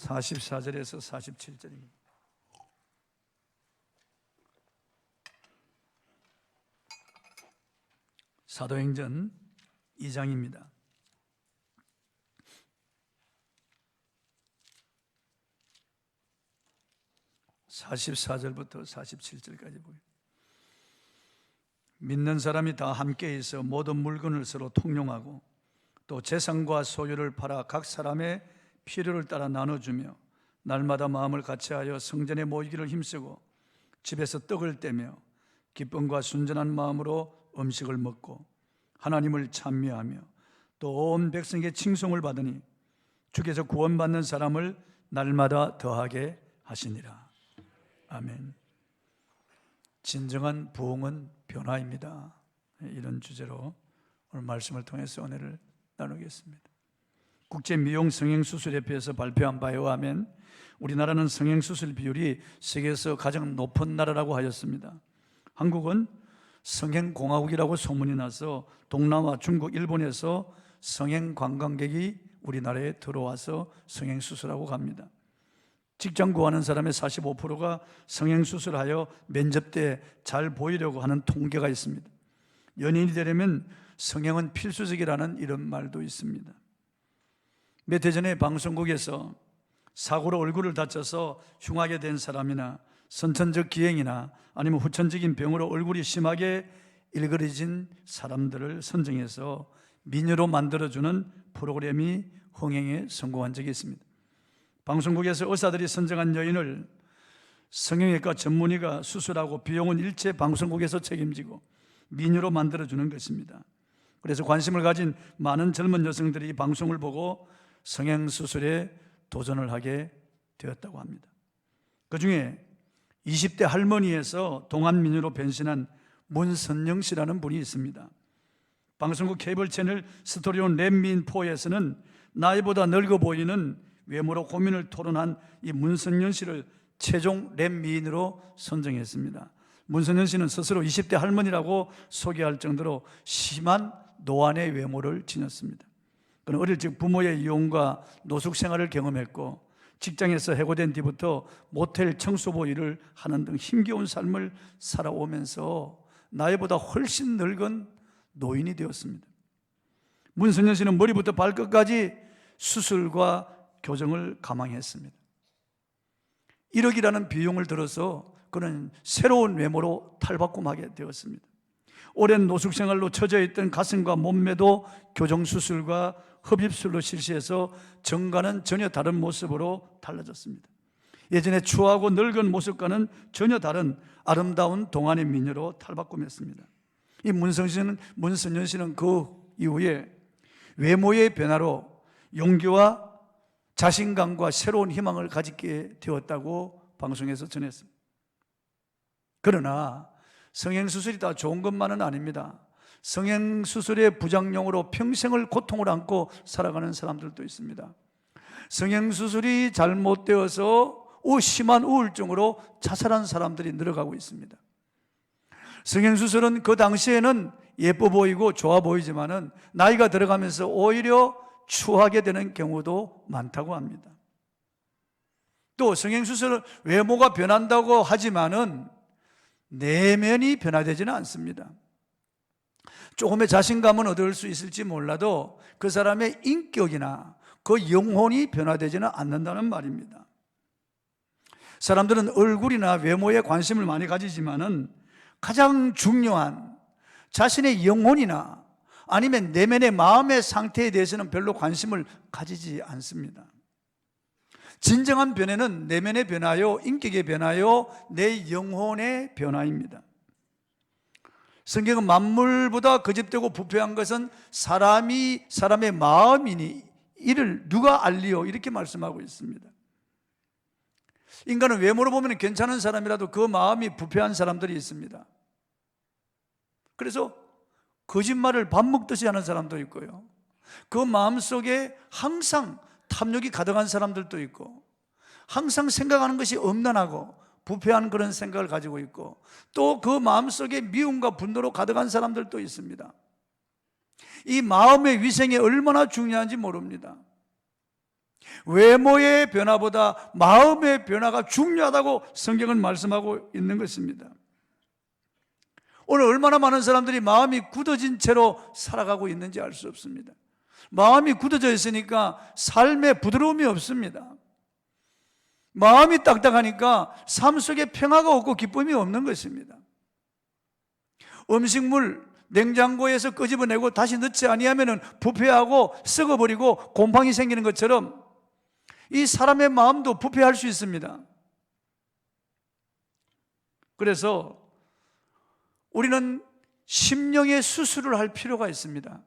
44절에서 47절입니다. 사도행전 2장입니다. 44절부터 47절까지 보여요. 믿는 사람이 다 함께 있어 모든 물건을 서로 통용하고 또 재산과 소유를 팔아 각 사람의 필요를 따라 나눠주며 날마다 마음을 같이하여 성전에 모이기를 힘쓰고 집에서 떡을 떼며 기쁨과 순전한 마음으로 음식을 먹고 하나님을 찬미하며 또 온 백성에게 칭송을 받으니 주께서 구원받는 사람을 날마다 더하게 하시니라. 아멘. 진정한 부흥은 변화입니다. 이런 주제로 오늘 말씀을 통해서 은혜를 나누겠습니다. 국제미용성형수술협회에서 발표한 바에 의하면 우리나라는 성형수술 비율이 세계에서 가장 높은 나라라고 하였습니다. 한국은 성형공화국이라고 소문이 나서 동남아, 중국, 일본에서 성형관광객이 우리나라에 들어와서 성형수술하고 갑니다. 직장 구하는 사람의 45%가 성형수술하여 면접 때 잘 보이려고 하는 통계가 있습니다. 연예인이 되려면 성형은 필수적이라는 이런 말도 있습니다. 몇 해 전에 방송국에서 사고로 얼굴을 다쳐서 흉하게 된 사람이나 선천적 기형이나 아니면 후천적인 병으로 얼굴이 심하게 일그러진 사람들을 선정해서 미녀로 만들어주는 프로그램이 흥행에 성공한 적이 있습니다. 방송국에서 의사들이 선정한 여인을 성형외과 전문의가 수술하고 비용은 일체 방송국에서 책임지고 미녀로 만들어주는 것입니다. 그래서 관심을 가진 많은 젊은 여성들이 이 방송을 보고 성형수술에 도전을 하게 되었다고 합니다. 그 중에 20대 할머니에서 동안미녀로 변신한 문선영 씨라는 분이 있습니다. 방송국 케이블 채널 스토리온 렛미인포에서는 나이보다 늙어 보이는 외모로 고민을 토론한 이 문선영 씨를 최종 렛미인으로 선정했습니다. 문선영 씨는 스스로 20대 할머니라고 소개할 정도로 심한 노안의 외모를 지녔습니다. 그는 어릴 적 부모의 이혼과 노숙 생활을 경험했고 직장에서 해고된 뒤부터 모텔 청소부 일을 하는 등 힘겨운 삶을 살아오면서 나이보다 훨씬 늙은 노인이 되었습니다. 문선영 씨는 머리부터 발끝까지 수술과 교정을 감행했습니다. 1억이라는 비용을 들어서 그는 새로운 외모로 탈바꿈하게 되었습니다. 오랜 노숙 생활로 처져 있던 가슴과 몸매도 교정수술과 흡입술로 실시해서 전과는 전혀 다른 모습으로 달라졌습니다. 예전에 추하고 늙은 모습과는 전혀 다른 아름다운 동안의 미녀로 탈바꿈했습니다. 이 문선영 씨는 그 이후에 외모의 변화로 용기와 자신감과 새로운 희망을 가지게 되었다고 방송에서 전했습니다. 그러나 성형수술이 다 좋은 것만은 아닙니다. 성형수술의 부작용으로 평생을 고통을 안고 살아가는 사람들도 있습니다. 성형수술이 잘못되어서 심한 우울증으로 자살한 사람들이 늘어가고 있습니다. 성형수술은 그 당시에는 예뻐 보이고 좋아 보이지만은 나이가 들어가면서 오히려 추하게 되는 경우도 많다고 합니다. 또 성형수술은 외모가 변한다고 하지만은 내면이 변화되지는 않습니다. 조금의 자신감은 얻을 수 있을지 몰라도 그 사람의 인격이나 그 영혼이 변화되지는 않는다는 말입니다. 사람들은 얼굴이나 외모에 관심을 많이 가지지만은 가장 중요한 자신의 영혼이나 아니면 내면의 마음의 상태에 대해서는 별로 관심을 가지지 않습니다. 진정한 변화는 내면의 변화요, 인격의 변화요, 내 영혼의 변화입니다. 성경은 만물보다 거짓되고 부패한 것은 사람의 마음이니 이를 누가 알리요? 이렇게 말씀하고 있습니다. 인간은 외모로 보면 괜찮은 사람이라도 그 마음이 부패한 사람들이 있습니다. 그래서 거짓말을 밥 먹듯이 하는 사람도 있고요, 그 마음속에 항상 탐욕이 가득한 사람들도 있고, 항상 생각하는 것이 엄난하고 부패한 그런 생각을 가지고 있고, 또 그 마음속에 미움과 분노로 가득한 사람들도 있습니다. 이 마음의 위생이 얼마나 중요한지 모릅니다. 외모의 변화보다 마음의 변화가 중요하다고 성경은 말씀하고 있는 것입니다. 오늘 얼마나 많은 사람들이 마음이 굳어진 채로 살아가고 있는지 알 수 없습니다. 마음이 굳어져 있으니까 삶에 부드러움이 없습니다. 마음이 딱딱하니까 삶 속에 평화가 없고 기쁨이 없는 것입니다. 음식물 냉장고에서 끄집어내고 다시 넣지 아니하면 부패하고 썩어버리고 곰팡이 생기는 것처럼 이 사람의 마음도 부패할 수 있습니다. 그래서 우리는 심령의 수술을 할 필요가 있습니다.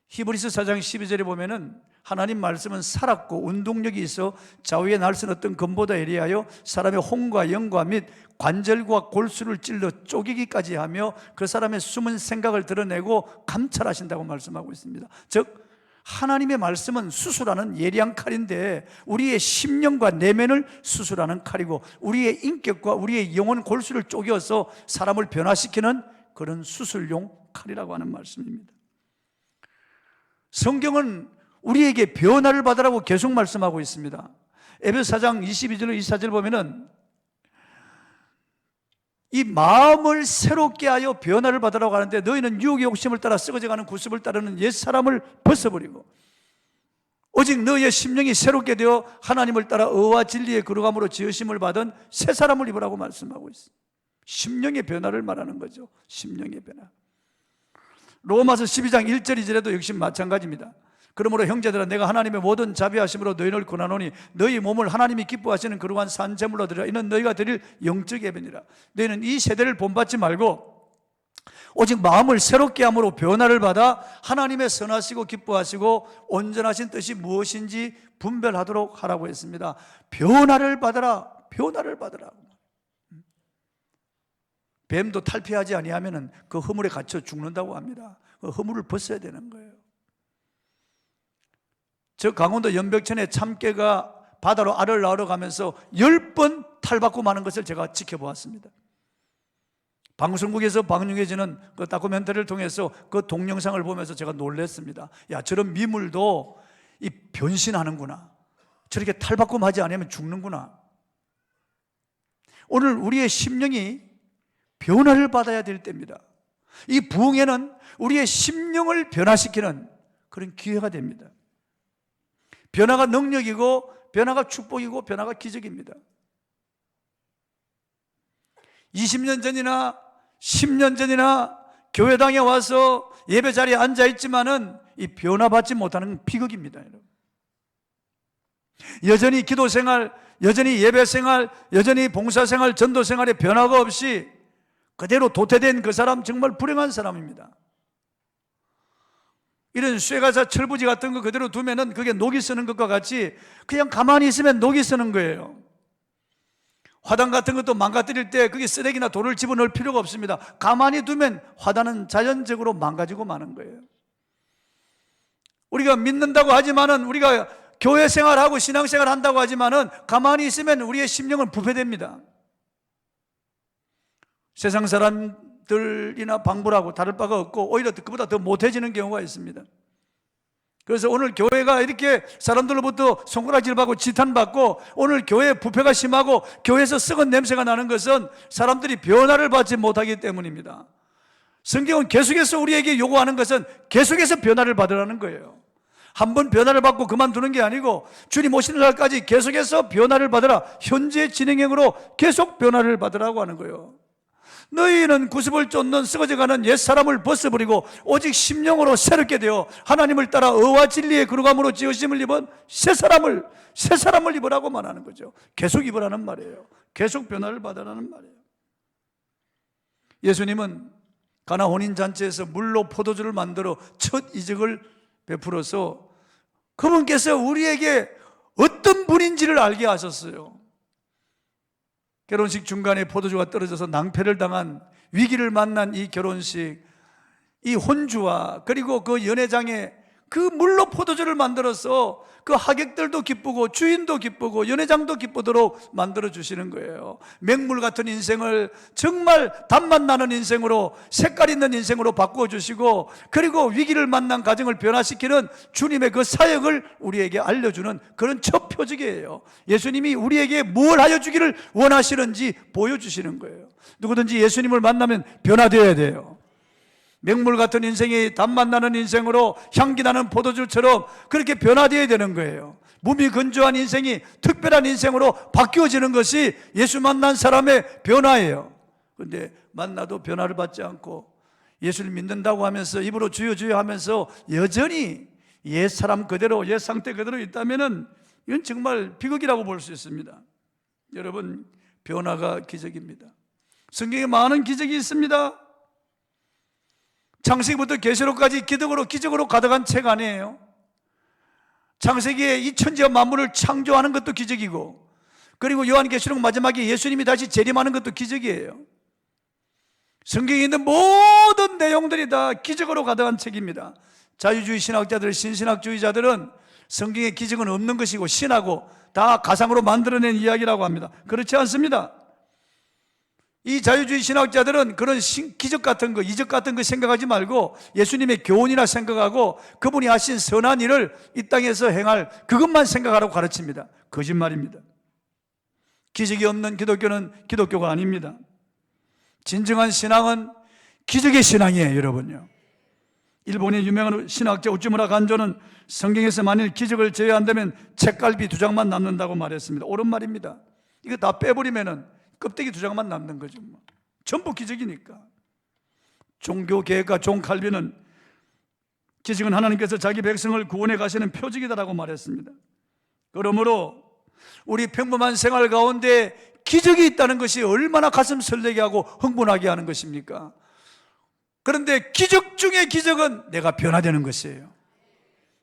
히브리서 4장 12절에 보면은 하나님 말씀은 살았고 운동력이 있어 좌우에 날선 어떤 검보다 예리하여 사람의 혼과 영과 및 관절과 골수를 찔러 쪼개기까지 하며 그 사람의 숨은 생각을 드러내고 감찰하신다고 말씀하고 있습니다. 즉 하나님의 말씀은 수술하는 예리한 칼인데 우리의 심령과 내면을 수술하는 칼이고 우리의 인격과 우리의 영혼 골수를 쪼개어서 사람을 변화시키는 그런 수술용 칼이라고 하는 말씀입니다. 성경은 우리에게 변화를 받으라고 계속 말씀하고 있습니다. 에베소 4장 22절 24절 보면은 이 마음을 새롭게 하여 변화를 받으라고 하는데 너희는 유혹의 욕심을 따라 썩어져가는 구습을 따르는 옛사람을 벗어버리고 오직 너희의 심령이 새롭게 되어 하나님을 따라 의와 진리의 거룩함으로 지으심을 받은 새 사람을 입으라고 말씀하고 있습니다. 심령의 변화를 말하는 거죠. 심령의 변화. 로마서 12장 1절 2절에도 역시 마찬가지입니다. 그러므로 형제들아 내가 하나님의 모든 자비하심으로 너희를 권하노니 너희 몸을 하나님이 기뻐하시는 거룩한 산 제물로 드리라. 이는 너희가 드릴 영적 예배니라. 너희는 이 세대를 본받지 말고 오직 마음을 새롭게 함으로 변화를 받아 하나님의 선하시고 기뻐하시고 온전하신 뜻이 무엇인지 분별하도록 하라고 했습니다. 변화를 받아라. 변화를 받아라. 뱀도 탈피하지 아니하면 그 허물에 갇혀 죽는다고 합니다. 그 허물을 벗어야 되는 거예요. 저 강원도 연백천에 참깨가 바다로 알을 낳으러 가면서 10번 탈받고 마는 것을 제가 지켜보았습니다. 방송국에서 방영해지는 그 다큐멘터리를 통해서 그 동영상을 보면서 제가 놀랐습니다. 야, 저런 미물도 이 변신하는구나. 저렇게 탈받고 마지 않으면 죽는구나. 오늘 우리의 심령이 변화를 받아야 될 때입니다. 이 부흥회는 우리의 심령을 변화시키는 그런 기회가 됩니다. 변화가 능력이고 변화가 축복이고 변화가 기적입니다. 20년 전이나 10년 전이나 교회당에 와서 예배 자리에 앉아 있지만은 이 변화받지 못하는 비극입니다. 여러분. 여전히 기도 생활, 여전히 예배 생활, 여전히 봉사 생활, 전도 생활에 변화가 없이 그대로 도태된 그 사람 정말 불행한 사람입니다. 이런 쇠가사 철부지 같은 거 그대로 두면은 그게 녹이 쓰는 것과 같이 그냥 가만히 있으면 녹이 쓰는 거예요. 화단 같은 것도 망가뜨릴 때 그게 쓰레기나 돌을 집어넣을 필요가 없습니다. 가만히 두면 화단은 자연적으로 망가지고 마는 거예요. 우리가 믿는다고 하지만은 우리가 교회 생활하고 신앙생활 한다고 하지만은 가만히 있으면 우리의 심령은 부패됩니다. 세상 사람들이나 방불하고 다를 바가 없고 오히려 그보다 더 못해지는 경우가 있습니다. 그래서 오늘 교회가 이렇게 사람들로부터 손가락질 받고 지탄받고 오늘 교회 부패가 심하고 교회에서 썩은 냄새가 나는 것은 사람들이 변화를 받지 못하기 때문입니다. 성경은 계속해서 우리에게 요구하는 것은 계속해서 변화를 받으라는 거예요. 한번 변화를 받고 그만두는 게 아니고 주님 오시는 날까지 계속해서 변화를 받으라. 현재 진행형으로 계속 변화를 받으라고 하는 거예요. 너희는 구습을 쫓는 썩어져가는 옛사람을 벗어버리고 오직 심령으로 새롭게 되어 하나님을 따라 의와 진리의 거룩함으로 지으심을 입은 새 사람을 입으라고 말하는 거죠. 계속 입으라는 말이에요. 계속 변화를 받으라는 말이에요. 예수님은 가나 혼인잔치에서 물로 포도주를 만들어 첫 이적을 베풀어서 그분께서 우리에게 어떤 분인지를 알게 하셨어요. 결혼식 중간에 포도주가 떨어져서 낭패를 당한 위기를 만난 이 결혼식, 이 혼주와 그리고 그 연회장에 그 물로 포도주를 만들어서 그 하객들도 기쁘고 주인도 기쁘고 연회장도 기쁘도록 만들어 주시는 거예요. 맹물 같은 인생을 정말 단맛 나는 인생으로, 색깔 있는 인생으로 바꾸어 주시고, 그리고 위기를 만난 가정을 변화시키는 주님의 그 사역을 우리에게 알려주는 그런 첫 표적이에요. 예수님이 우리에게 뭘 하여 주기를 원하시는지 보여주시는 거예요. 누구든지 예수님을 만나면 변화되어야 돼요. 맹물 같은 인생이 단맛 나는 인생으로 향기 나는 포도주처럼 그렇게 변화되어야 되는 거예요. 몸이 건조한 인생이 특별한 인생으로 바뀌어지는 것이 예수 만난 사람의 변화예요. 그런데 만나도 변화를 받지 않고 예수를 믿는다고 하면서 입으로 주여 주여 하면서 여전히 옛 사람 그대로, 옛 상태 그대로 있다면 이건 정말 비극이라고 볼 수 있습니다. 여러분, 변화가 기적입니다. 성경에 많은 기적이 있습니다. 창세기부터 계시록까지 기적으로 가득한 책 아니에요. 창세기에 이 천지와 만물을 창조하는 것도 기적이고, 그리고 요한계시록 마지막에 예수님이 다시 재림하는 것도 기적이에요. 성경에 있는 모든 내용들이 다 기적으로 가득한 책입니다. 자유주의 신학자들, 신신학주의자들은 성경에 기적은 없는 것이고 신하고 다 가상으로 만들어낸 이야기라고 합니다. 그렇지 않습니다. 이 자유주의 신학자들은 그런 기적 같은 거, 이적 같은 거 생각하지 말고 예수님의 교훈이나 생각하고 그분이 하신 선한 일을 이 땅에서 행할 그것만 생각하라고 가르칩니다. 거짓말입니다. 기적이 없는 기독교는 기독교가 아닙니다. 진정한 신앙은 기적의 신앙이에요, 여러분요. 일본의 유명한 신학자 우찌무라 간조는 성경에서 만일 기적을 제외한다면 책갈비 2장만 남는다고 말했습니다. 옳은 말입니다. 이거 다 빼버리면은 껍데기 2장만 남는 거죠. 전부 기적이니까. 종교개혁가 존 칼빈은 기적은 하나님께서 자기 백성을 구원해 가시는 표적이다라고 말했습니다. 그러므로 우리 평범한 생활 가운데 기적이 있다는 것이 얼마나 가슴 설레게 하고 흥분하게 하는 것입니까? 그런데 기적 중에 기적은 내가 변화되는 것이에요.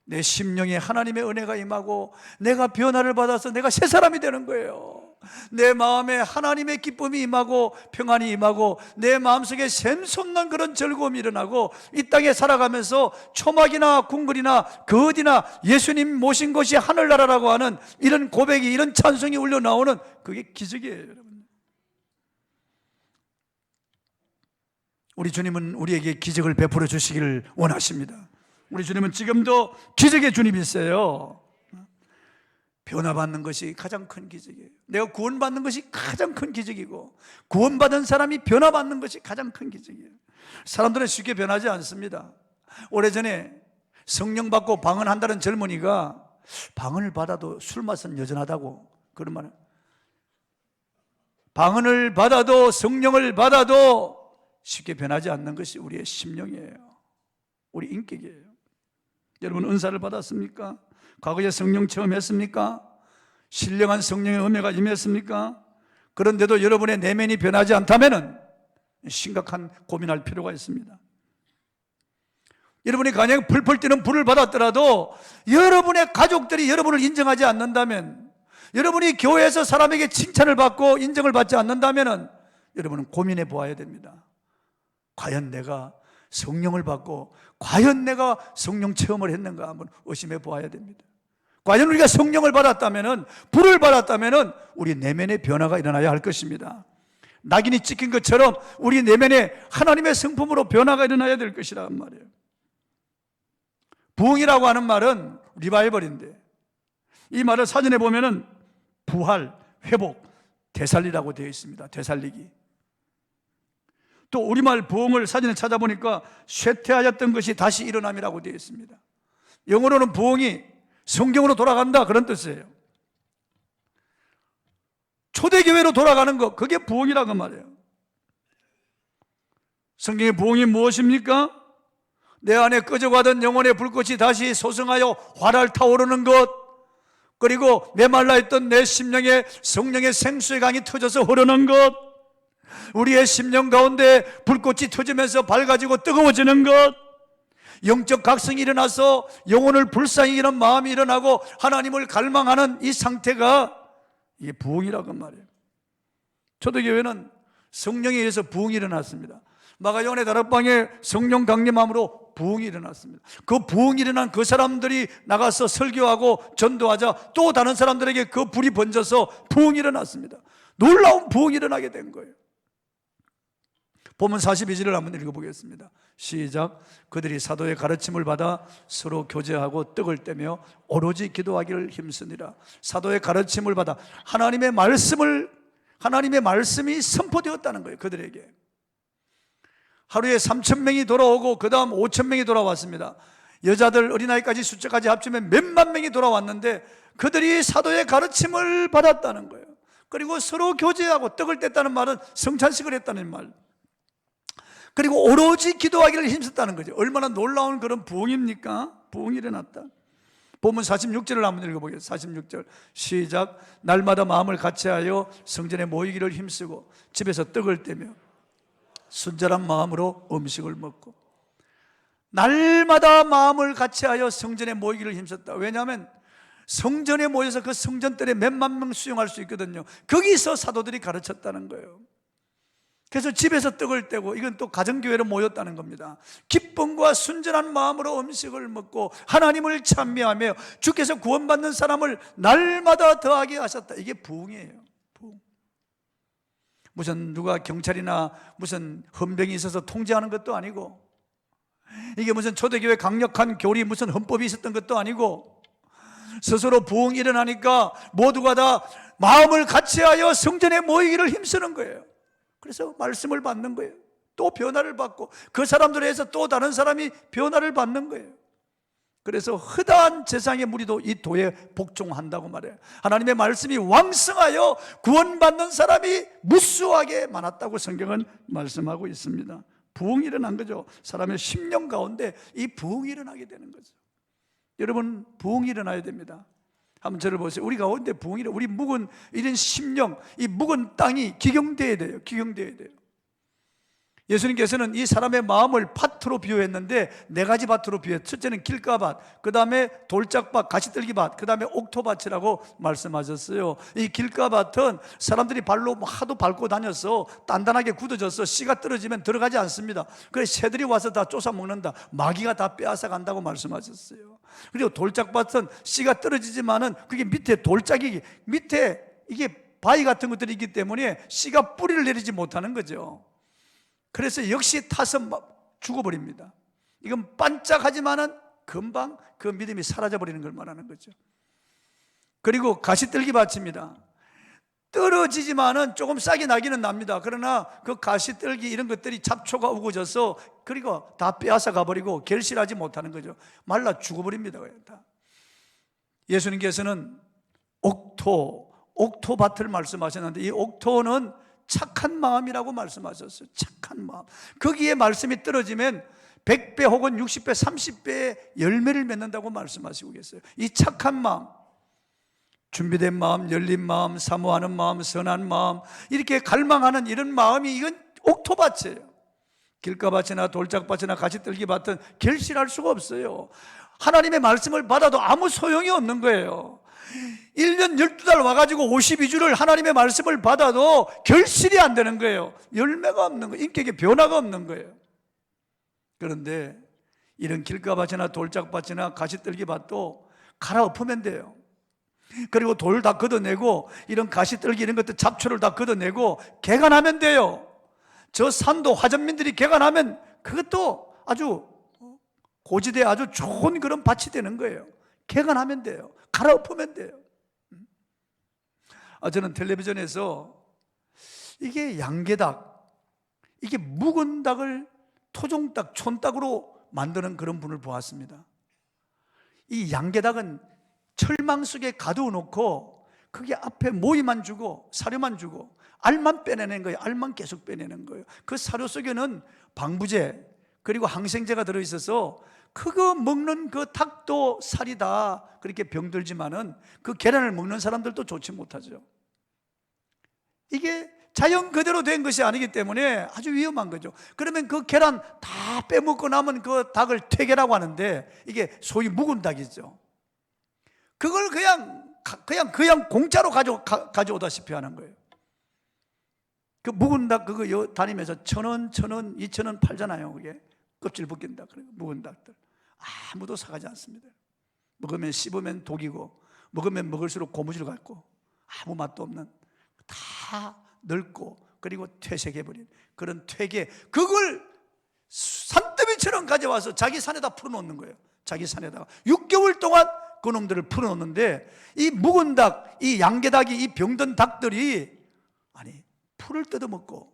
내 심령에 하나님의 은혜가 임하고 내가 변화를 받아서 내가 새 사람이 되는 거예요. 내 마음에 하나님의 기쁨이 임하고 평안이 임하고 내 마음속에 샘솟는 그런 즐거움이 일어나고 이 땅에 살아가면서 초막이나 궁궐이나 그 어디나 예수님 모신 것이 하늘나라라고 하는 이런 고백이, 이런 찬송이 울려나오는 그게 기적이에요, 여러분. 우리 주님은 우리에게 기적을 베풀어 주시기를 원하십니다. 우리 주님은 지금도 기적의 주님이세요. 변화받는 것이 가장 큰 기적이에요. 내가 구원받는 것이 가장 큰 기적이고, 구원받은 사람이 변화받는 것이 가장 큰 기적이에요. 사람들은 쉽게 변하지 않습니다. 오래전에 성령 받고 방언한다는 젊은이가 방언을 받아도 술 맛은 여전하다고 그런 말을, 방언을 받아도 성령을 받아도 쉽게 변하지 않는 것이 우리의 심령이에요. 우리 인격이에요. 여러분, 은사를 받았습니까? 과거에 성령 체험했습니까? 신령한 성령의 은혜가 임했습니까? 그런데도 여러분의 내면이 변하지 않다면 심각한 고민할 필요가 있습니다. 여러분이 가장 풀풀 뛰는 불을 받았더라도 여러분의 가족들이 여러분을 인정하지 않는다면, 여러분이 교회에서 사람에게 칭찬을 받고 인정을 받지 않는다면 여러분은 고민해 보아야 됩니다. 과연 내가 성령을 받고 과연 내가 성령 체험을 했는가 한번 의심해 보아야 됩니다. 과연 우리가 성령을 받았다면, 불을 받았다면 우리 내면의 변화가 일어나야 할 것입니다. 낙인이 찍힌 것처럼 우리 내면에 하나님의 성품으로 변화가 일어나야 될 것이란 말이에요. 부흥이라고 하는 말은 리바이벌인데, 이 말을 사전에 보면은 부활, 회복, 되살리라고 되어 있습니다. 되살리기. 또 우리말 부흥을 사전에 찾아보니까 쇠퇴하였던 것이 다시 일어남이라고 되어 있습니다. 영어로는 부흥이 성경으로 돌아간다, 그런 뜻이에요. 초대교회로 돌아가는 것, 그게 부흥이라고 말이에요. 성경의 부흥이 무엇입니까? 내 안에 꺼져가던 영혼의 불꽃이 다시 소성하여 활활 타오르는 것, 그리고 메말라 있던 내 심령에 성령의 생수의 강이 터져서 흐르는 것, 우리의 심령 가운데 불꽃이 터지면서 밝아지고 뜨거워지는 것, 영적 각성이 일어나서 영혼을 불쌍히 여기는 마음이 일어나고 하나님을 갈망하는 이 상태가, 이게 부흥이라고 말이에요. 초대교회는 성령에 의해서 부흥이 일어났습니다. 마가요한의 다락방에 성령 강림함으로 부흥이 일어났습니다. 그 부흥이 일어난 그 사람들이 나가서 설교하고 전도하자 또 다른 사람들에게 그 불이 번져서 부흥이 일어났습니다. 놀라운 부흥이 일어나게 된 거예요. 본문 42절을 한번 읽어보겠습니다. 시작. 그들이 사도의 가르침을 받아 서로 교제하고 떡을 떼며 오로지 기도하기를 힘쓰니라. 사도의 가르침을 받아 하나님의 말씀이 선포되었다는 거예요. 그들에게 하루에 3,000명이 돌아오고 그 다음 5,000명이 돌아왔습니다. 여자들 어린아이까지 숫자까지 합치면 몇만 명이 돌아왔는데 그들이 사도의 가르침을 받았다는 거예요. 그리고 서로 교제하고 떡을 뗐다는 말은 성찬식을 했다는 말, 그리고 오로지 기도하기를 힘썼다는 거죠. 얼마나 놀라운 그런 부흥입니까? 부흥이 일어났다. 본문 46절을 한번 읽어보겠습니다. 46절 시작. 날마다 마음을 같이하여 성전에 모이기를 힘쓰고 집에서 떡을 떼며 순전한 마음으로 음식을 먹고. 날마다 마음을 같이하여 성전에 모이기를 힘썼다. 왜냐하면 성전에 모여서 그 성전들에 몇만 명 수용할 수 있거든요. 거기서 사도들이 가르쳤다는 거예요. 그래서 집에서 떡을 떼고, 이건 또 가정교회로 모였다는 겁니다. 기쁨과 순전한 마음으로 음식을 먹고 하나님을 찬미하며 주께서 구원받는 사람을 날마다 더하게 하셨다. 이게 부흥이에요. 부흥. 무슨 누가 경찰이나 무슨 헌병이 있어서 통제하는 것도 아니고, 이게 무슨 초대교회 강력한 교리 무슨 헌법이 있었던 것도 아니고, 스스로 부흥이 일어나니까 모두가 다 마음을 같이하여 성전에 모이기를 힘쓰는 거예요. 그래서 말씀을 받는 거예요. 또 변화를 받고 그 사람들에 의해서 또 다른 사람이 변화를 받는 거예요. 그래서 허다한 세상의 무리도 이 도에 복종한다고 말해요. 하나님의 말씀이 왕성하여 구원받는 사람이 무수하게 많았다고 성경은 말씀하고 있습니다. 부흥이 일어난 거죠. 사람의 심령 가운데 이 부흥이 일어나게 되는 거죠. 여러분, 부흥이 일어나야 됩니다. 한번 저를 보세요. 우리 가운데 부흥이, 우리 묵은 이런 심령, 이 묵은 땅이 기경돼야 돼요. 기경돼야 돼요. 예수님께서는 이 사람의 마음을 밭으로 비유했는데 네 가지 밭으로 비유했어요. 첫째는 길가밭, 그 다음에 돌짝밭, 가시떨기밭, 그 다음에 옥토밭이라고 말씀하셨어요. 이 길가밭은 사람들이 발로 하도 밟고 다녀서 단단하게 굳어져서 씨가 떨어지면 들어가지 않습니다. 그래서 새들이 와서 다 쫓아 먹는다, 마귀가 다 빼앗아 간다고 말씀하셨어요. 그리고 돌짝밭은 씨가 떨어지지만은 그게 밑에 돌짝이, 밑에 이게 바위 같은 것들이 있기 때문에 씨가 뿌리를 내리지 못하는 거죠. 그래서 역시 타서 죽어버립니다. 이건 반짝하지만은 금방 그 믿음이 사라져버리는 걸 말하는 거죠. 그리고 가시떨기 밭입니다. 떨어지지만은 조금 싹이 나기는 납니다. 그러나 그 가시떨기 이런 것들이 잡초가 우거져서 그리고 다 빼앗아 가버리고 결실하지 못하는 거죠. 말라 죽어버립니다. 다. 예수님께서는 옥토밭을 말씀하셨는데 이 옥토는 착한 마음이라고 말씀하셨어요. 착한 마음. 거기에 말씀이 떨어지면 100배 혹은 60배, 30배의 열매를 맺는다고 말씀하시고 계세요. 이 착한 마음, 준비된 마음, 열린 마음, 사모하는 마음, 선한 마음, 이렇게 갈망하는 이런 마음이, 이건 옥토밭이에요. 길가밭이나 돌짝밭이나 가시떨기밭은 결실할 수가 없어요. 하나님의 말씀을 받아도 아무 소용이 없는 거예요. 1년 12달 와가지고 52주를 하나님의 말씀을 받아도 결실이 안 되는 거예요. 열매가 없는 거예요. 인격에 변화가 없는 거예요. 그런데 이런 길가밭이나 돌짝밭이나 가시떨기밭도 갈아엎으면 돼요. 그리고 돌 다 걷어내고 이런 가시떨기 이런 것들 잡초를 다 걷어내고 개간하면 돼요. 저 산도 화전민들이 개간하면 그것도 아주 고지대에 아주 좋은 그런 밭이 되는 거예요. 개간하면 돼요. 갈아엎으면 돼요. 저는 텔레비전에서 이게 양계닭, 이게 묵은 닭을 토종닭, 촌닭으로 만드는 그런 분을 보았습니다. 이 양계닭은 철망 속에 가두어 놓고 그게 앞에 모이만 주고 사료만 주고 알만 빼내는 거예요. 알만 계속 빼내는 거예요. 그 사료 속에는 방부제 그리고 항생제가 들어있어서 그거 먹는 그 닭도 살이 다 그렇게 병들지만은 그 계란을 먹는 사람들도 좋지 못하죠. 이게 자연 그대로 된 것이 아니기 때문에 아주 위험한 거죠. 그러면 그 계란 다 빼먹고 남은 그 닭을 퇴계라고 하는데 이게 소위 묵은 닭이죠. 그걸 그냥 공짜로 가져오다시피 하는 거예요. 그 묵은 닭 그거 다니면서 1,000원, 1,000원, 2,000원 팔잖아요. 그게 껍질 벗긴다. 그래 묵은 닭들 아무도 사가지 않습니다. 먹으면 씹으면 독이고 먹으면 먹을수록 고무줄 같고 아무 맛도 없는, 다 늙고 그리고 퇴색해버린 그런 퇴계, 그걸 산더미처럼 가져와서 자기 산에다 풀어놓는 거예요. 자기 산에다가 6개월 동안 그놈들을 풀어놓는데, 이 묵은 닭, 이 양계닭이, 이 병든 닭들이 아니 풀을 뜯어먹고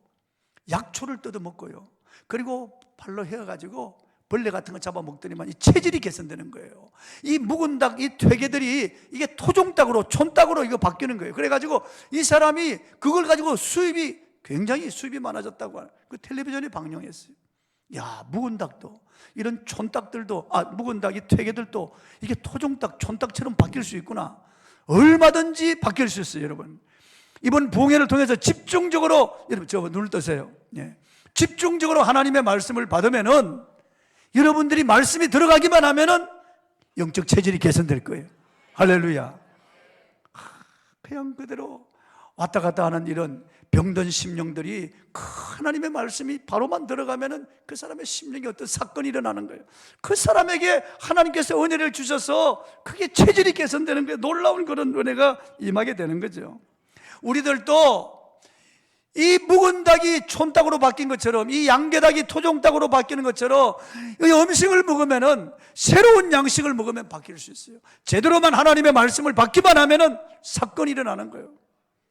약초를 뜯어먹고요, 그리고 발로 헤어가지고 벌레 같은 거 잡아먹더니만 이 체질이 개선되는 거예요. 이 묵은 닭, 이 퇴계들이 이게 토종닭으로, 촌닭으로 이거 바뀌는 거예요. 그래가지고 이 사람이 그걸 가지고 굉장히 수입이 많아졌다고 하는, 그 텔레비전에 방영했어요. 야, 묵은 닭도, 이런 촌닭들도, 묵은 닭, 이 퇴계들도 이게 토종닭, 촌닭처럼 바뀔 수 있구나. 얼마든지 바뀔 수 있어요, 여러분. 이번 부흥회를 통해서 집중적으로, 여러분 저 눈을 뜨세요. 예. 집중적으로 하나님의 말씀을 받으면은, 여러분들이 말씀이 들어가기만 하면은 영적 체질이 개선될 거예요. 할렐루야. 그냥 그대로 왔다 갔다 하는 이런 병든 심령들이 그 하나님의 말씀이 바로만 들어가면은 그 사람의 심령에 어떤 사건이 일어나는 거예요. 그 사람에게 하나님께서 은혜를 주셔서 그게 체질이 개선되는 거예요. 놀라운 그런 은혜가 임하게 되는 거죠. 우리들도 이 묵은 닭이 촌닭으로 바뀐 것처럼, 이 양계닭이 토종닭으로 바뀌는 것처럼, 이 음식을 먹으면은, 새로운 양식을 먹으면 바뀔 수 있어요. 제대로만 하나님의 말씀을 받기만 하면은 사건이 일어나는 거예요.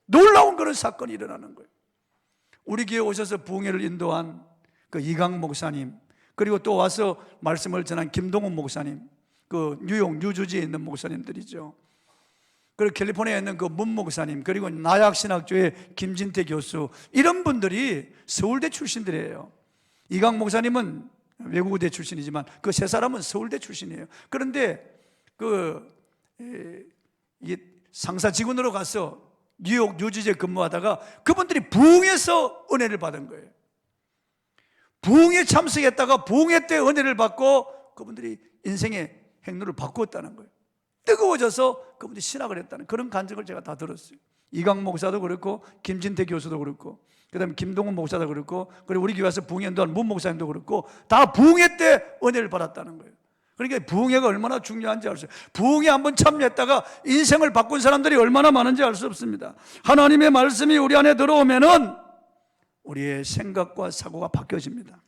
놀라운 그런 사건이 일어나는 거예요. 우리 교회 오셔서 부흥회를 인도한 그 이강 목사님, 그리고 또 와서 말씀을 전한 김동훈 목사님, 그 뉴욕 뉴저지에 있는 목사님들이죠. 그리고 캘리포니아에 있는 그 문 목사님, 그리고 나약신학교의 김진태 교수, 이런 분들이 서울대 출신들이에요. 이강 목사님은 외국어대 출신이지만 그 세 사람은 서울대 출신이에요. 그런데 이게 상사 직원으로 가서 뉴욕 뉴저지에 근무하다가 그분들이 부흥에서 은혜를 받은 거예요. 부흥에 참석했다가 부흥회 때 은혜를 받고 그분들이 인생의 행로를 바꾸었다는 거예요. 뜨거워져서 그분들이 신학을 했다는 그런 간증을 제가 다 들었어요. 이강 목사도 그렇고 김진태 교수도 그렇고, 그 다음에 김동훈 목사도 그렇고, 그리고 우리 교회에서 부흥회 인도한 문 목사님도 그렇고, 다 부흥회 때 은혜를 받았다는 거예요. 그러니까 부흥회가 얼마나 중요한지 알 수 있어요. 부흥회 한번 참여했다가 인생을 바꾼 사람들이 얼마나 많은지 알 수 없습니다. 하나님의 말씀이 우리 안에 들어오면은 우리의 생각과 사고가 바뀌어집니다.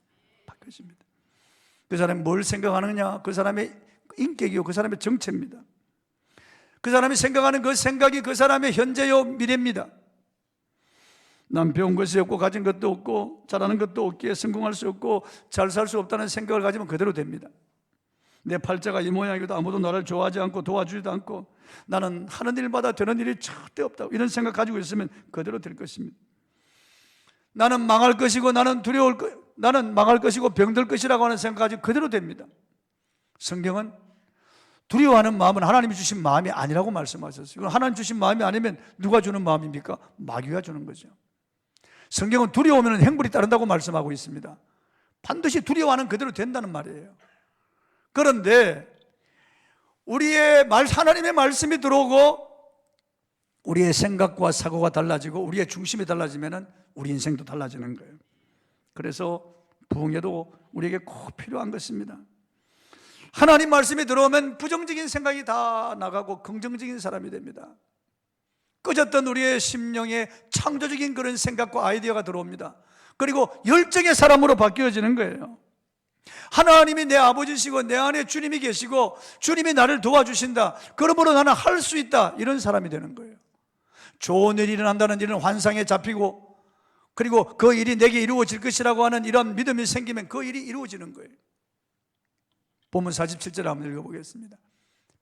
그 사람이 뭘 생각하느냐, 그 사람의 인격이요, 그 사람의 정체입니다. 그 사람이 생각하는 그 생각이 그 사람의 현재요 미래입니다. 난 배운 것이 없고 가진 것도 없고 잘하는 것도 없기에 성공할 수 없고 잘 살 수 없다는 생각을 가지면 그대로 됩니다. 내 팔자가 이 모양이고도 아무도 나를 좋아하지 않고 도와주지도 않고 나는 하는 일마다 되는 일이 절대 없다고, 이런 생각 가지고 있으면 그대로 될 것입니다. 나는 망할 것이고 나는 망할 것이고 병들 것이라고 하는 생각 가지고 그대로 됩니다. 성경은 두려워하는 마음은 하나님이 주신 마음이 아니라고 말씀하셨어요. 하나님 주신 마음이 아니면 누가 주는 마음입니까? 마귀가 주는 거죠. 성경은 두려우면 행불이 따른다고 말씀하고 있습니다. 반드시 두려워하는 그대로 된다는 말이에요. 그런데 하나님의 말씀이 들어오고 우리의 생각과 사고가 달라지고 우리의 중심이 달라지면 우리 인생도 달라지는 거예요. 그래서 부흥회도 우리에게 꼭 필요한 것입니다. 하나님 말씀이 들어오면 부정적인 생각이 다 나가고 긍정적인 사람이 됩니다. 꺼졌던 우리의 심령에 창조적인 그런 생각과 아이디어가 들어옵니다. 그리고 열정의 사람으로 바뀌어지는 거예요. 하나님이 내 아버지시고 내 안에 주님이 계시고 주님이 나를 도와주신다, 그러므로 나는 할 수 있다, 이런 사람이 되는 거예요. 좋은 일이 일어난다는 일은 환상에 잡히고, 그리고 그 일이 내게 이루어질 것이라고 하는 이런 믿음이 생기면 그 일이 이루어지는 거예요. 본문 47절 한번 읽어보겠습니다.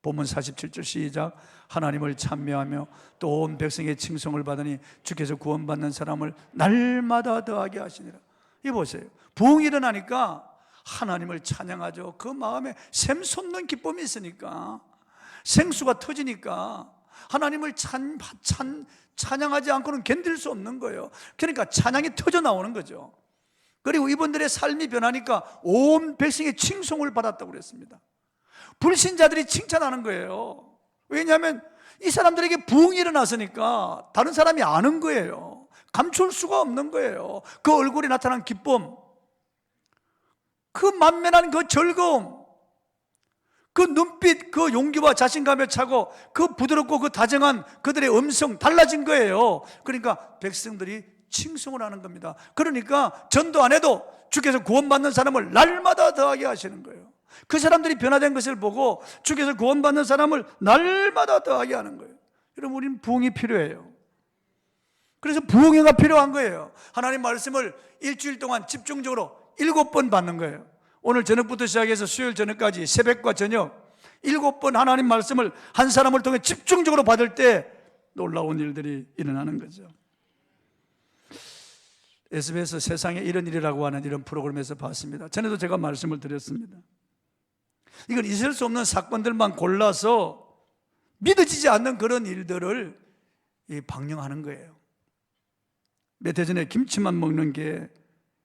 본문 47절 시작. 하나님을 찬미하며 또 온 백성의 칭송을 받으니 주께서 구원받는 사람을 날마다 더하게 하시니라. 이 보세요. 부흥이 일어나니까 하나님을 찬양하죠. 그 마음에 샘솟는 기쁨이 있으니까, 생수가 터지니까 하나님을 찬양하지 않고는 견딜 수 없는 거예요. 그러니까 찬양이 터져 나오는 거죠. 그리고 이분들의 삶이 변하니까 온 백성의 칭송을 받았다고 그랬습니다. 불신자들이 칭찬하는 거예요. 왜냐하면 이 사람들에게 부흥이 일어났으니까 다른 사람이 아는 거예요. 감출 수가 없는 거예요. 그 얼굴에 나타난 기쁨, 그 만면한 그 즐거움, 그 눈빛, 그 용기와 자신감에 차고 그 부드럽고 그 다정한 그들의 음성 달라진 거예요. 그러니까 백성들이 칭송을 하는 겁니다. 그러니까 전도 안 해도 주께서 구원받는 사람을 날마다 더하게 하시는 거예요. 그 사람들이 변화된 것을 보고 주께서 구원받는 사람을 날마다 더하게 하는 거예요. 여러분, 우리는 부흥이 필요해요. 그래서 부흥회가 필요한 거예요. 하나님 말씀을 일주일 동안 집중적으로 7번 받는 거예요. 오늘 저녁부터 시작해서 수요일 저녁까지 새벽과 저녁 7번 하나님 말씀을 한 사람을 통해 집중적으로 받을 때 놀라운 일들이 일어나는 거죠. SBS 세상에 이런 일이라고 하는 이런 프로그램에서 봤습니다. 전에도 제가 말씀을 드렸습니다. 이건 있을 수 없는 사건들만 골라서 믿어지지 않는 그런 일들을 방영하는 거예요. 몇 해 전에 김치만 먹는 게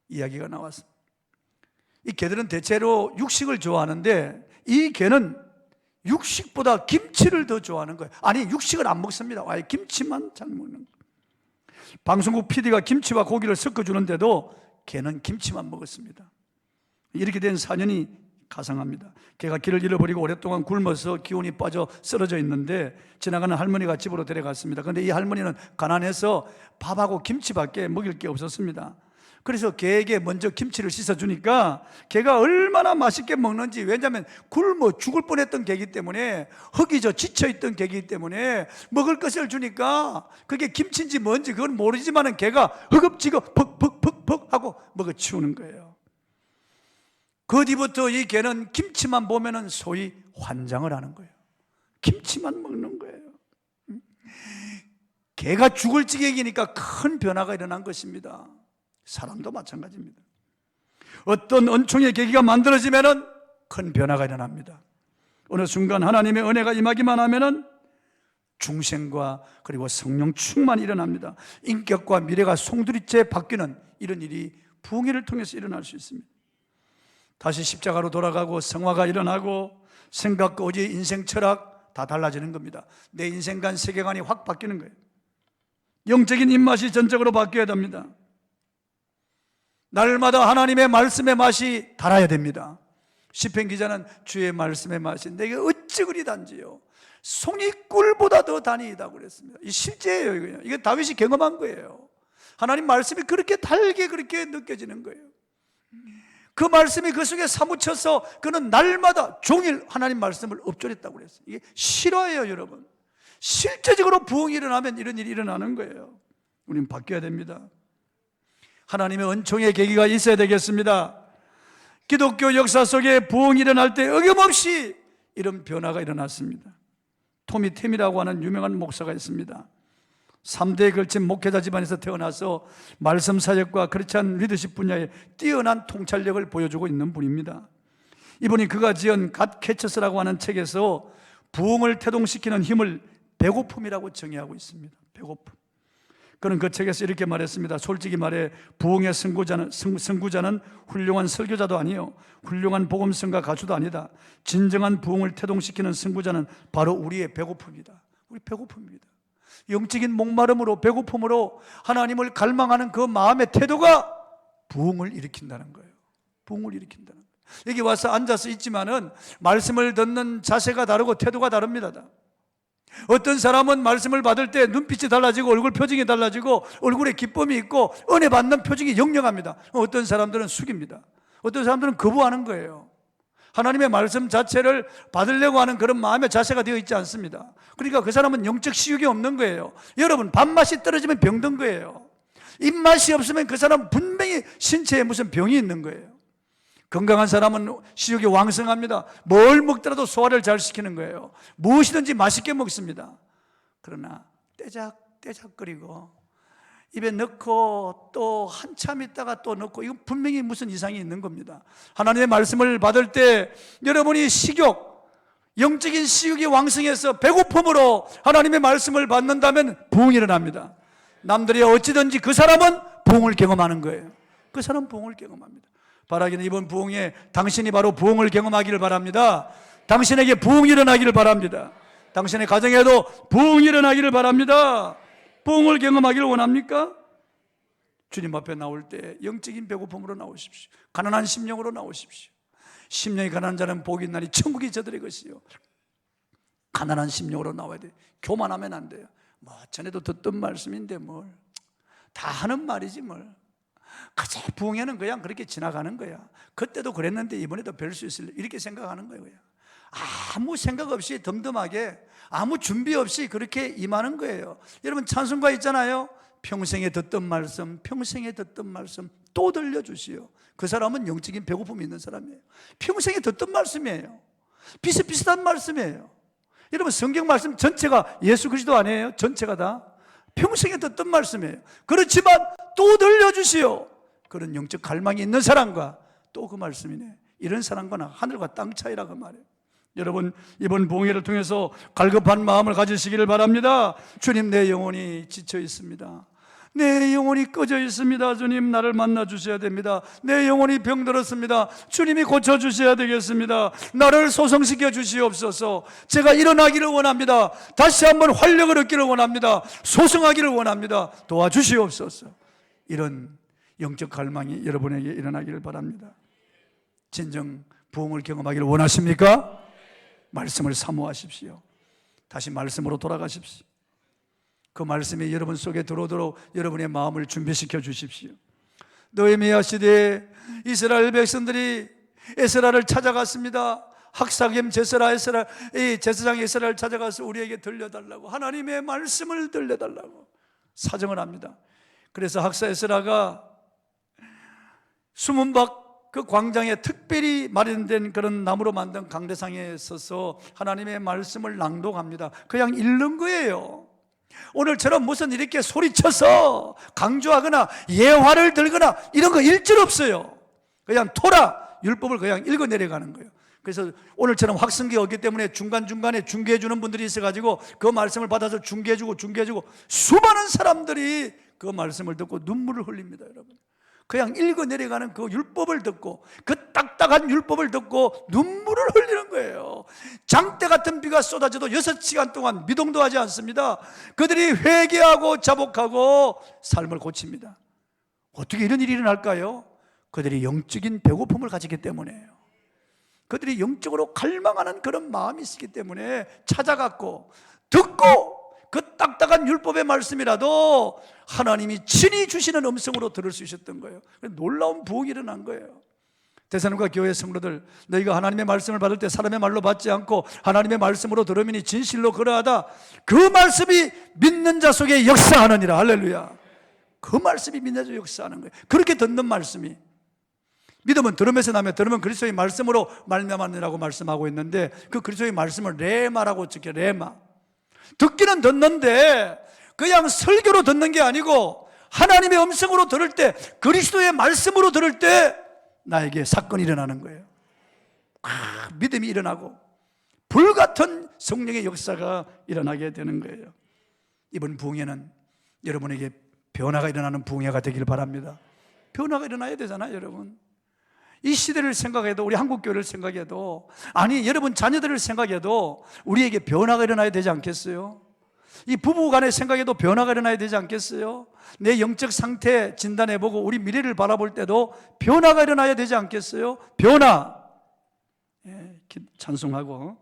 이야기가 나왔습니다. 이 개들은 대체로 육식을 좋아하는데 이 개는 육식보다 김치를 더 좋아하는 거예요. 아니, 육식을 안 먹습니다. 아예 김치만 잘 먹는 거예요. 방송국 PD가 김치와 고기를 섞어주는데도 개는 김치만 먹었습니다. 이렇게 된 사연이 가상합니다. 개가 길을 잃어버리고 오랫동안 굶어서 기운이 빠져 쓰러져 있는데 지나가는 할머니가 집으로 데려갔습니다. 그런데 이 할머니는 가난해서 밥하고 김치밖에 먹일 게 없었습니다. 그래서 개에게 먼저 김치를 씻어주니까 개가 얼마나 맛있게 먹는지, 왜냐하면 굶어 죽을 뻔했던 개이기 때문에, 허기져 지쳐있던 개이기 때문에 먹을 것을 주니까 그게 김치인지 뭔지 그건 모르지만 개가 허겁지겁 퍽퍽퍽퍽 하고 먹어 치우는 거예요. 그 뒤부터 이 개는 김치만 보면은 소위 환장을 하는 거예요. 김치만 먹는 거예요. 개가 죽을 지경이니까 큰 변화가 일어난 것입니다. 사람도 마찬가지입니다. 어떤 은총의 계기가 만들어지면은 큰 변화가 일어납니다. 어느 순간 하나님의 은혜가 임하기만 하면은 중생과 그리고 성령 충만이 일어납니다. 인격과 미래가 송두리째 바뀌는 이런 일이 부흥회를 통해서 일어날 수 있습니다. 다시 십자가로 돌아가고 성화가 일어나고 생각과 의지, 인생 철학 다 달라지는 겁니다. 내 인생관, 세계관이 확 바뀌는 거예요. 영적인 입맛이 전적으로 바뀌어야 됩니다. 날마다 하나님의 말씀의 맛이 달아야 됩니다. 시편 기자는 주의 말씀의 맛이 내게 어찌 그리 단지요, 송이 꿀보다 더 단이다 그랬습니다. 이 실제예요. 이거요. 이게 다윗이 경험한 거예요. 하나님 말씀이 그렇게 달게 그렇게 느껴지는 거예요. 그 말씀이 그 속에 사무쳐서 그는 날마다 종일 하나님 말씀을 읊조렸다고 그랬어요. 이게 실화예요, 여러분. 실제적으로 부흥이 일어나면 이런 일이 일어나는 거예요. 우리는 바뀌어야 됩니다. 하나님의 은총의 계기가 있어야 되겠습니다. 기독교 역사 속에 부흥이 일어날 때 어김없이 이런 변화가 일어났습니다. 토미 템이라고 하는 유명한 목사가 있습니다. 3대에 걸친 목회자 집안에서 태어나서 말씀 사역과 크리스찬 리더십 분야에 뛰어난 통찰력을 보여주고 있는 분입니다. 이분이 그가 지은 갓 캐처스라고 하는 책에서 부흥을 태동시키는 힘을 배고픔이라고 정의하고 있습니다. 배고픔. 그는 그 책에서 이렇게 말했습니다. 솔직히 말해 부흥의 선구자는 훌륭한 설교자도 아니요, 훌륭한 복음성가 가수도 아니다. 진정한 부흥을 태동시키는 선구자는 바로 우리의 배고픔이다. 우리 배고픔입니다. 영적인 목마름으로, 배고픔으로 하나님을 갈망하는 그 마음의 태도가 부흥을 일으킨다는 거예요. 부흥을 일으킨다는 거예요. 여기 와서 앉아서 있지만은 말씀을 듣는 자세가 다르고 태도가 다릅니다. 어떤 사람은 말씀을 받을 때 눈빛이 달라지고 얼굴 표정이 달라지고 얼굴에 기쁨이 있고 은혜 받는 표정이 영영합니다. 어떤 사람들은 숙입니다. 어떤 사람들은 거부하는 거예요. 하나님의 말씀 자체를 받으려고 하는 그런 마음의 자세가 되어 있지 않습니다. 그러니까 그 사람은 영적 식욕이 없는 거예요. 여러분, 밥맛이 떨어지면 병든 거예요. 입맛이 없으면 그 사람은 분명히 신체에 무슨 병이 있는 거예요. 건강한 사람은 식욕이 왕성합니다. 뭘 먹더라도 소화를 잘 시키는 거예요. 무엇이든지 맛있게 먹습니다. 그러나 떼작떼작거리고 입에 넣고 또 한참 있다가 또 넣고, 이건 분명히 무슨 이상이 있는 겁니다. 하나님의 말씀을 받을 때 여러분이 식욕, 영적인 식욕이 왕성해서 배고픔으로 하나님의 말씀을 받는다면 부흥이 일어납니다. 남들이 어찌든지 그 사람은 부흥을 경험하는 거예요. 그 사람은 부흥을 경험합니다. 바라기는 이번 부흥에 당신이 바로 부흥을 경험하기를 바랍니다. 당신에게 부흥이 일어나기를 바랍니다. 당신의 가정에도 부흥이 일어나기를 바랍니다. 부흥을 경험하기를 원합니까? 주님 앞에 나올 때 영적인 배고픔으로 나오십시오. 가난한 심령으로 나오십시오. 심령이 가난한 자는 복이 있나니 천국이 저들의 것이요. 가난한 심령으로 나와야 돼. 교만하면 안 돼요. 뭐 전에도 듣던 말씀인데 뭘 다 하는 말이지 뭘. 그저 부흥회는 그냥 그렇게 지나가는 거야. 그때도 그랬는데 이번에도 뵐 수 있을래 이렇게 생각하는 거예요. 아무 생각 없이 덤덤하게 아무 준비 없이 그렇게 임하는 거예요. 여러분 찬송가 있잖아요. 평생에 듣던 말씀, 평생에 듣던 말씀 또 들려주시오. 그 사람은 영적인 배고픔이 있는 사람이에요. 평생에 듣던 말씀이에요. 비슷비슷한 말씀이에요. 여러분 성경 말씀 전체가 예수 그리스도 아니에요? 전체가 다 평생에 듣던 말씀이에요. 그렇지만 또 들려주시오. 그런 영적 갈망이 있는 사람과 또 그 말씀이네. 이런 사람과는 하늘과 땅 차이라고 말해요. 여러분 이번 봉회를 통해서 갈급한 마음을 가지시기를 바랍니다. 주님, 내 영혼이 지쳐 있습니다. 내 영혼이 꺼져 있습니다. 주님, 나를 만나 주셔야 됩니다. 내 영혼이 병들었습니다. 주님이 고쳐주셔야 되겠습니다. 나를 소성시켜 주시옵소서. 제가 일어나기를 원합니다. 다시 한번 활력을 얻기를 원합니다. 소성하기를 원합니다. 도와주시옵소서. 이런 영적 갈망이 여러분에게 일어나기를 바랍니다. 진정 부흥을 경험하기를 원하십니까? 말씀을 사모하십시오. 다시 말씀으로 돌아가십시오. 그 말씀이 여러분 속에 들어오도록 여러분의 마음을 준비시켜 주십시오. 느헤미야 시대에 이스라엘 백성들이 에스라를 찾아갔습니다. 학사겸 제스라 에스라, 이 제사장 에스라를 찾아가서 우리에게 들려달라고, 하나님의 말씀을 들려달라고 사정을 합니다. 그래서 학사 에스라가 숨은 밖 그 광장에 특별히 마련된 그런 나무로 만든 강대상에 서서 하나님의 말씀을 낭독합니다. 그냥 읽는 거예요. 오늘처럼 무슨 이렇게 소리쳐서 강조하거나 예화를 들거나 이런 거 일절 없어요. 그냥 토라 율법을 그냥 읽어 내려가는 거예요. 그래서 오늘처럼 확성기가 없기 때문에 중간중간에 중계해 주는 분들이 있어가지고 그 말씀을 받아서 중계해주고 수많은 사람들이 그 말씀을 듣고 눈물을 흘립니다. 여러분, 그냥 읽어 내려가는 그 율법을 듣고 그 딱딱한 율법을 듣고 눈물을 흘리는 거예요. 장대 같은 비가 쏟아져도 6시간 동안 미동도 하지 않습니다. 그들이 회개하고 자복하고 삶을 고칩니다. 어떻게 이런 일이 일어날까요? 그들이 영적인 배고픔을 가지기 때문에요. 그들이 영적으로 갈망하는 그런 마음이 있기 때문에 찾아갔고 듣고 그 딱딱한 율법의 말씀이라도 하나님이 친히 주시는 음성으로 들을 수 있었던 거예요. 놀라운 부흥이 일어난 거예요. 데살로니가 교회 성도들, 너희가 하나님의 말씀을 받을 때 사람의 말로 받지 않고 하나님의 말씀으로 들으면 진실로 그러하다. 그 말씀이 믿는 자 속에 역사하느니라. 할렐루야. 그 말씀이 믿는 자 속에 역사하는 거예요. 그렇게 듣는 말씀이, 믿음은 들음에서 나며 들으면 그리스도의 말씀으로 말미암느니라고 말씀하고 있는데, 그 그리스도의 말씀을 레마라고 적혀. 레마. 듣기는 듣는데 그냥 설교로 듣는 게 아니고 하나님의 음성으로 들을 때, 그리스도의 말씀으로 들을 때 나에게 사건이 일어나는 거예요. 믿음이 일어나고 불같은 성령의 역사가 일어나게 되는 거예요. 이번 부흥회는 여러분에게 변화가 일어나는 부흥회가 되길 바랍니다. 변화가 일어나야 되잖아요. 여러분, 이 시대를 생각해도, 우리 한국교회를 생각해도, 아니 여러분 자녀들을 생각해도 우리에게 변화가 일어나야 되지 않겠어요? 이 부부간의 생각에도 변화가 일어나야 되지 않겠어요? 내 영적 상태 진단해보고 우리 미래를 바라볼 때도 변화가 일어나야 되지 않겠어요? 변화. 예, 찬송하고